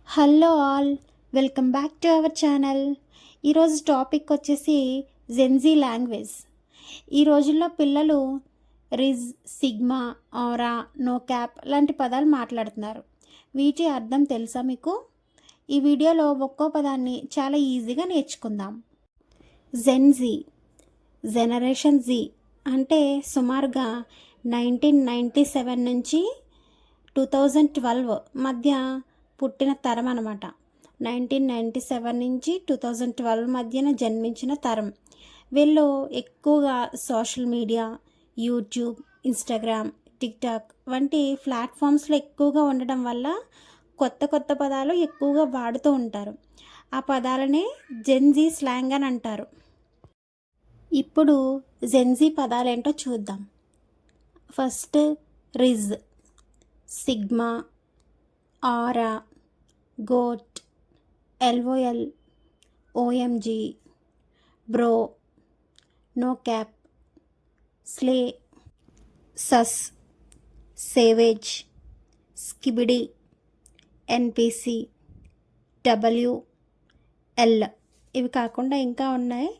Hello all, welcome back to our channel. ఈరోజు topic వచ్చేసి Gen Z language. ఈ రోజుల్లో పిల్లలు రిజ్, సిగ్మా, ఆరా, నో క్యాప్ లాంటి పదాలు మాట్లాడుతున్నారు. వీటి అర్థం తెలుసా మీకు? ఈ వీడియోలో ఒక్కో పదాన్ని చాలా ఈజీగా నేర్చుకుందాం. జెన్జీ, జనరేషన్ జీ అంటే సుమారుగా 1997 నుంచి 2012 మధ్య పుట్టిన తరం అన్నమాట. 1997 నుంచి 2012 మధ్యన జన్మించిన తరం. వీళ్ళు ఎక్కువగా social media, YouTube, Instagram, TikTok వంటి ప్లాట్ఫామ్స్లో ఎక్కువగా ఉండడం వల్ల కొత్త కొత్త పదాలు ఎక్కువగా వాడుతూ ఉంటారు. ఆ పదాలనే జెన్జీ స్లాంగ్ అని అంటారు. ఇప్పుడు జెన్జీ పదాలేంటో చూద్దాం. First rizz, sigma, aura, goat, LOL, OMG, bro, no cap, slay, sus, savage, skibidi, NPC, WL. ఇవి కాకుండా ఇంకా ఉన్నాయి,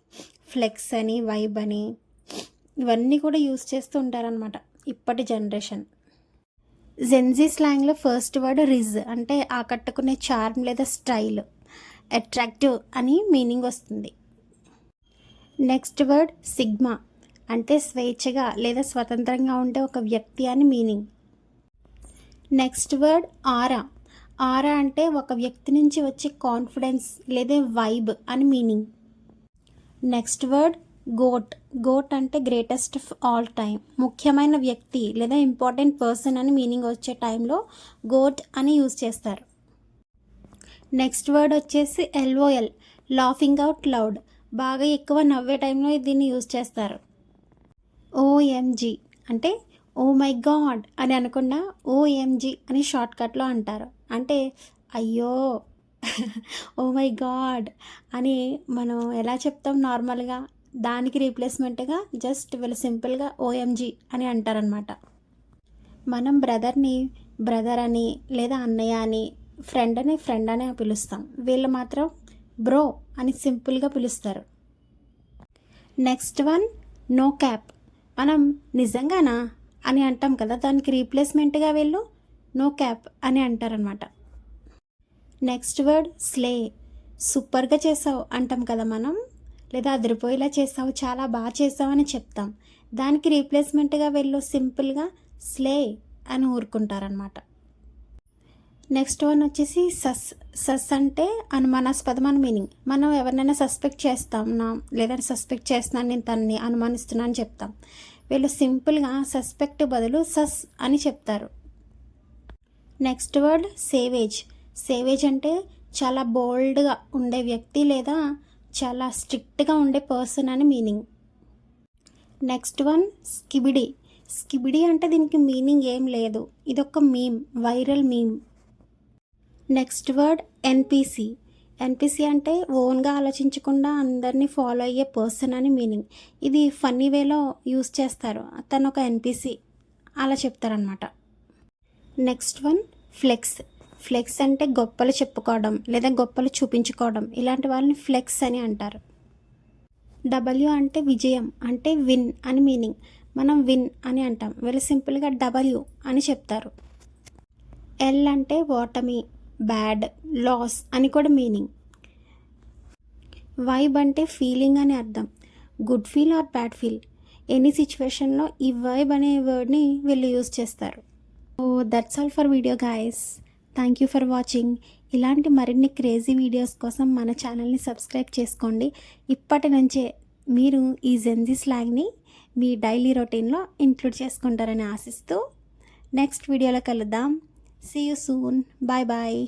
ఫ్లెక్స్ అని, వైబ్ అని, ఇవన్నీ కూడా యూస్ చేస్తూ ఉంటారనమాట ఇప్పటి జనరేషన్. జెన్జీ స్లాంగ్లో ఫస్ట్ వర్డ్ రిజ్ అంటే ఆకట్టుకునే చార్మ్ లేదా స్టైల్, అట్రాక్టివ్ అని మీనింగ్ వస్తుంది. నెక్స్ట్ వర్డ్ సిగ్మా అంటే స్వేచ్ఛగా లేదా స్వతంత్రంగా ఉండే ఒక వ్యక్తి అని meaning. Next word aura. Aura అంటే ఒక వ్యక్తి నుంచి వచ్చే కాన్ఫిడెన్స్ లేదా వైబ్ అని meaning. Next word goat. Goat అంటే గ్రేటెస్ట్ ఆఫ్ ఆల్ టైమ్, ముఖ్యమైన వ్యక్తి లేదా ఇంపార్టెంట్ పర్సన్ అని మీనింగ్ వచ్చే టైంలో గోట్ అని యూజ్ చేస్తారు. నెక్స్ట్ వర్డ్ వచ్చేసి ఎల్ఓఎల్, లాఫింగ్ అవుట్ లౌడ్, బాగా ఎక్కువ నవ్వే టైంలో దీన్ని యూజ్ చేస్తారు. ఓఎంజీ అంటే ఓ మై గాడ్ అని అనకుండా ఓఎంజీ అని షార్ట్కట్లో అంటారు. అంటే అయ్యో ఓ మై గాడ్ అని మనం ఎలా చెప్తాం నార్మల్గా, దానికి రీప్లేస్మెంట్గా జస్ట్ వీళ్ళు సింపుల్గా ఓఎంజీ అని అంటారనమాట. మనం బ్రదర్ని బ్రదర్ అని లేదా అన్నయ్య అని, ఫ్రెండ్ అని ఫ్రెండ్ అని పిలుస్తాం. వీళ్ళు మాత్రం బ్రో అని సింపుల్గా పిలుస్తారు. Next one no cap. మనం నిజంగానా అని అంటాం కదా, దానికి రీప్లేస్మెంట్గా వీళ్ళు నో క్యాప్ అని అంటారనమాట. Next word slay. సూపర్గా చేసావు అంటాం కదా మనం, లేదా అదిరిపోయేలా చేసావు, చాలా బాగా చేసావు అని చెప్తాం. దానికి రీప్లేస్మెంట్గా వీళ్ళు సింపుల్గా స్లే అని ఊరుకుంటారనమాట. నెక్స్ట్ వన్ వచ్చేసి సస్. సస్ అంటే అనుమానాస్పదమైన మీనింగ్. మనం ఎవరినైనా సస్పెక్ట్ చేస్తాం లేదా సస్పెక్ట్ చేస్తున్నాను, నేను తనని అనుమానిస్తున్నాను అని చెప్తాం. వీళ్ళు సింపుల్గా సస్పెక్ట్ బదులు సస్ అని చెప్తారు. Next word savage. సేవేజ్ అంటే చాలా బోల్డ్గా ఉండే వ్యక్తి లేదా చాలా స్ట్రిక్ట్గా ఉండే పర్సన్ అని meaning. Next one skibidi. Skibidi అంటే దీనికి మీనింగ్ ఏం లేదు, ఇదొక meme, viral meme. Next word NPC. NPC అంటే ఓన్గా ఆలోచించకుండా అందరినీ ఫాలో అయ్యే పర్సన్ అని మీనింగ్. ఇది ఫన్నీ వేలో యూస్ చేస్తారు, తను ఒక ఎన్పిసి అలా చెప్తారనమాట. Next one flex. ఫ్లెక్స్ అంటే గొప్పలు చెప్పుకోవడం లేదా గొప్పలు చూపించుకోవడం, ఇలాంటి వాళ్ళని ఫ్లెక్స్ అని అంటారు. డబ్ల్యూ అంటే విజయం, అంటే విన్ అని మీనింగ్. మనం విన్ అని అంటాం, వీళ్ళు సింపుల్గా డబ్ల్యూ అని చెప్తారు. ఎల్ అంటే ఓటమి, బ్యాడ్, లాస్ అని కూడా మీనింగ్. వైబ్ అంటే ఫీలింగ్ అని అర్థం, good feel or bad feel. Any సిచ్యువేషన్లో ఈ వైబ్ అనే వర్డ్ని వీళ్ళు యూజ్ చేస్తారు. So that's all for video guys. Thank you for watching. ఇలాంటి మరిన్ని క్రేజీ వీడియోస్ కోసం మన ఛానల్ని సబ్స్క్రైబ్ చేసుకోండి. ఇప్పటి నుంచే మీరు ఈ జెన్జీ స్లాంగ్ని మీ డైలీ రొటీన్లో ఇంక్లూడ్ చేసుకుంటారని ఆశిస్తూ నెక్స్ట్ వీడియోలో కలుద్దాం. See you soon. Bye bye.